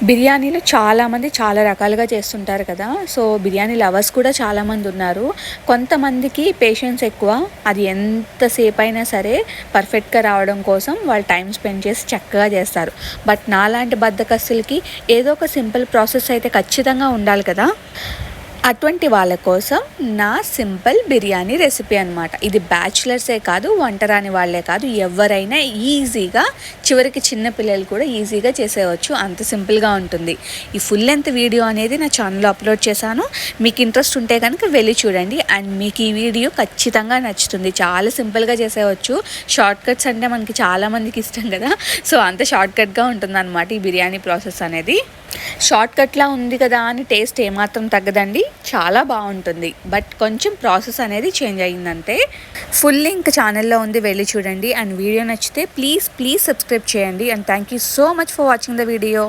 బిర్యానీలు చాలామంది చాలా రకాలుగా చేస్తుంటారు కదా! సో, బిర్యానీ లవర్స్ కూడా చాలామంది ఉన్నారు. కొంతమందికి పేషెన్స్ ఎక్కువ. అది ఎంతసేపయినా సరే పర్ఫెక్ట్‌గా రావడం కోసం వాళ్ళు టైమ్ స్పెండ్ చేసి చక్కగా చేస్తారు. బట్ నాలాంటి బద్ధకస్తులకి ఏదో ఒక సింపుల్ ప్రాసెస్ అయితే ఖచ్చితంగా ఉండాలి కదా! అటువంటి వాళ్ళ కోసం నా సింపుల్ బిర్యానీ రెసిపీ అనమాట. ఇది బ్యాచిలర్సే కాదు, వంట రాని వాళ్ళే కాదు, ఎవరైనా ఈజీగా, చివరికి చిన్న పిల్లలు కూడా ఈజీగా చేసేయవచ్చు. అంత సింపుల్‌గా ఉంటుంది. ఈ ఫుల్ లెంత్ వీడియో అనేది నా ఛానల్‌లో అప్లోడ్ చేశాను. మీకు ఇంట్రెస్ట్ ఉంటే కనుక వెళ్ళి చూడండి. అండ్ మీకు ఈ వీడియో ఖచ్చితంగా నచ్చుతుంది. చాలా సింపుల్‌గా చేసేయవచ్చు. షార్ట్ కట్స్ అంటే మనకి చాలామందికి ఇష్టం కదా! సో, అంత షార్ట్ కట్‌గా ఉంటుందన్నమాట ఈ బిర్యానీ ప్రాసెస్ అనేది. షార్ట్ కట్‌లా ఉంది కదా అని టేస్ట్ ఏమాత్రం తగ్గదండి. చాలా బాగుంటుంది. బట్ కొంచెం ప్రాసెస్ అనేది చేంజ్ అయ్యిందంతే. ఫుల్ లింక్ ఛానల్లో ఉంది, వెళ్ళి చూడండి. అండ్ వీడియో నచ్చితే ప్లీజ్ సబ్స్క్రైబ్ చేయండి. And thank you so much for watching the video.